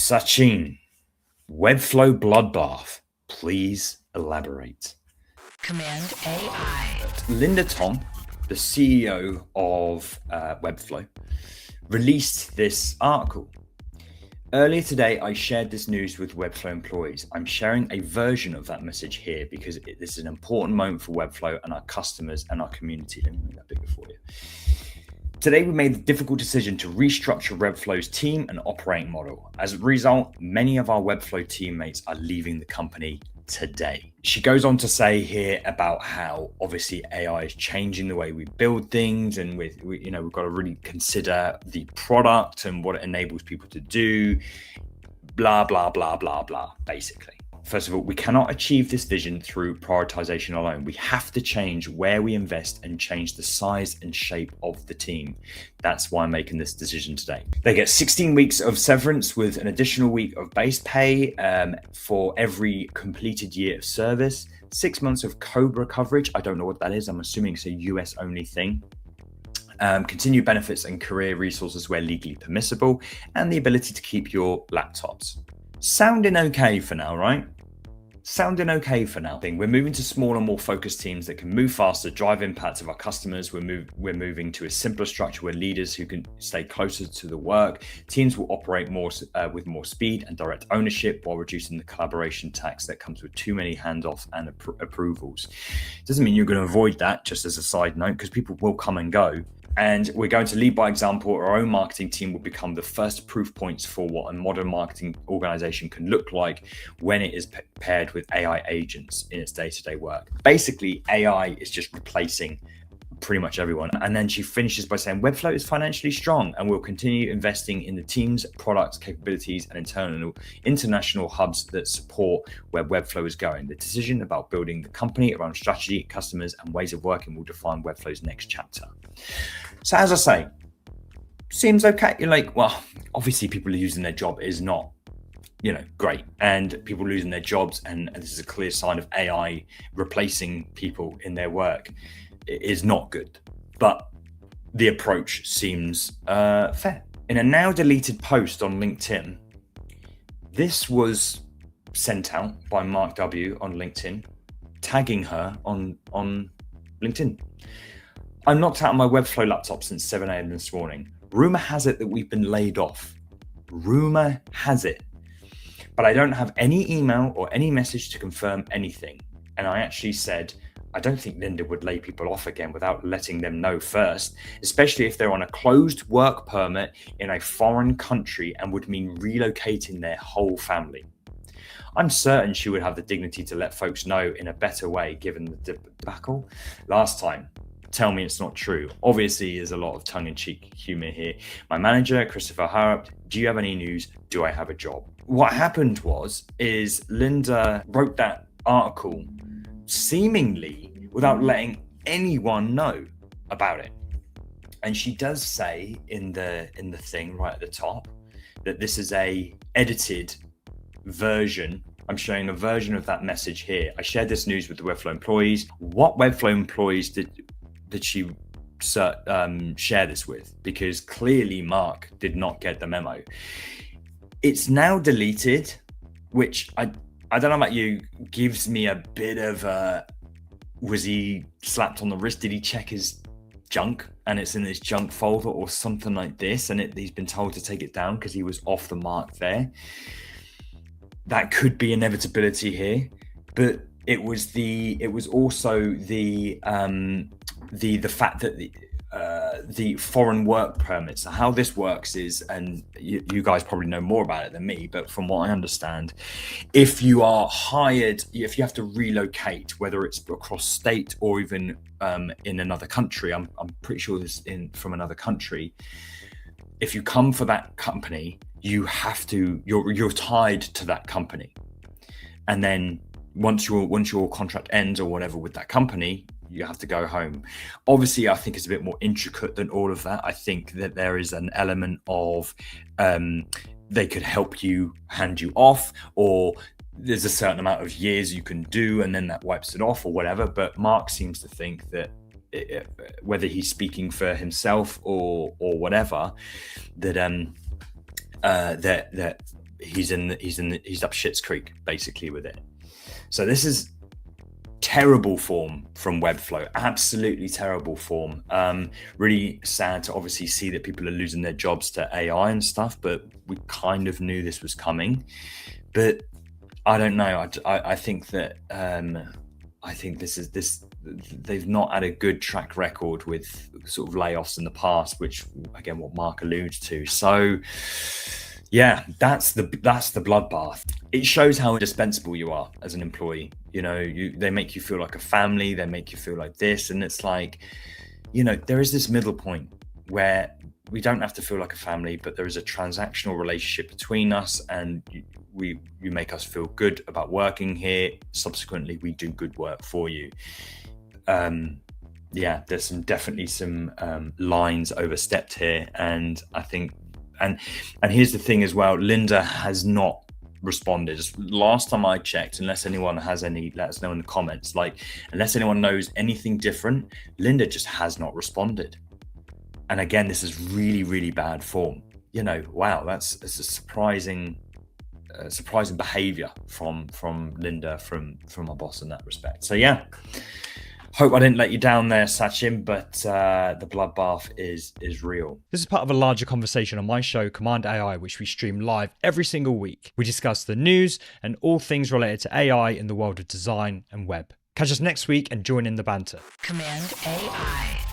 Sachin, Webflow Bloodbath, please elaborate. Cmd AI. Linda Tong, the CEO of Webflow, released this article. Earlier today, I shared this news with Webflow employees. I'm sharing a version of that message here because this is an important moment for Webflow and our customers and our community. Let me make that bigger for you. Today, we made the difficult decision to restructure Webflow's team and operating model. As a result, many of our Webflow teammates are leaving the company today. She goes on to say here about how obviously AI is changing the way we build things, and we've got to really consider the product and what it enables people to do, blah, blah, blah, blah, blah, basically. First of all, we cannot achieve this vision through prioritization alone. We have to change where we invest and change the size and shape of the team. That's why I'm making this decision today. They get 16 weeks of severance with an additional week of base pay for every completed year of service, 6 months of COBRA coverage. I don't know what that is. I'm assuming it's a US only thing. Continued benefits and career resources where legally permissible, and the ability to keep your laptops. Sounding okay for now, right? Sounding okay for now. We're moving to smaller, more focused teams that can move faster, drive impact of our customers. We're moving to a simpler structure where leaders who can stay closer to the work. Teams will operate more with more speed and direct ownership while reducing the collaboration tax that comes with too many handoffs and approvals. Doesn't mean you're going to avoid that, just as a side note, because people will come and go. And we're going to lead by example. Our own marketing team will become the first proof points for what a modern marketing organization can look like when it is paired with AI agents in its day-to-day work. Basically, AI is just replacing pretty much everyone. And then she finishes by saying Webflow is financially strong and will continue investing in the teams, products, capabilities, and international hubs that support where Webflow is going. The decision about building the company around strategy, customers, and ways of working will define Webflow's next chapter. So as I say, seems okay. You're like, well, obviously people losing their job is not, great. And people losing their jobs, and this is a clear sign of AI replacing people in their work, is not good. But the approach seems fair. In a now deleted post on LinkedIn, this was sent out by Mark W on LinkedIn, tagging her on LinkedIn. I'm knocked out on my Webflow laptop since 7 a.m. this morning. Rumor has it that we've been laid off. Rumor has it. But I don't have any email or any message to confirm anything. And I actually said, I don't think Linda would lay people off again without letting them know first, especially if they're on a closed work permit in a foreign country and would mean relocating their whole family. I'm certain she would have the dignity to let folks know in a better way given the debacle last time. Tell me it's not true. Obviously, there's a lot of tongue-in-cheek humor here. My manager, Christopher Harrop, do you have any news? Do I have a job? What happened is Linda wrote that article seemingly without letting anyone know about it. And she does say in the thing right at the top that this is a edited version. I'm showing a version of that message here. I shared this news with the Webflow employees. What Webflow employees did she share this with? Because clearly Mark did not get the memo. It's now deleted, which I don't know about you, gives me a bit of a, was he slapped on the wrist? Did he check his junk and it's in his junk folder or something like this? And he's been told to take it down because he was off the mark there. That could be inevitability here, but it was also the fact that the foreign work permits. So how this works is, and you guys probably know more about it than me, but from what I understand, if you are hired, if you have to relocate, whether it's across state or even in another country, I'm pretty sure this from another country. If you come for that company, you're tied to that company, and then once your contract ends or whatever with that company, you have to go home. Obviously, I think it's a bit more intricate than all of that. I think that there is an element of they could help you hand you off, or there's a certain amount of years you can do and then that wipes it off or whatever. But Mark seems to think that whether he's speaking for himself or whatever, that he's up shit's creek basically with it. So this is terrible form from Webflow, absolutely terrible form. Really sad to obviously see that people are losing their jobs to AI and stuff, but we kind of knew this was coming. But I don't know. I think that I think this they've not had a good track record with sort of layoffs in the past, which again what Mark alludes to. So yeah, that's the bloodbath. It shows how indispensable you are as an employee. You know, they make you feel like a family, they make you feel like this, and it's like, you know, there is this middle point where we don't have to feel like a family, but there is a transactional relationship between us, and you make us feel good about working here. Subsequently, we do good work for you. Yeah, there's definitely some lines overstepped here, and I think, and here's the thing as well, Linda has not responded. Last time I checked, unless anyone has any, let us know in the comments, like unless anyone knows anything different, Linda just has not responded. And again, this is really bad form. You know, wow, that's a surprising behavior from Linda, from our boss in that respect. So yeah, hope I didn't let you down there, Sachin, but the bloodbath is real. This is part of a larger conversation on my show, Cmd+AI, which we stream live every single week. We discuss the news and all things related to AI in the world of design and web. Catch us next week and join in the banter. Command AI.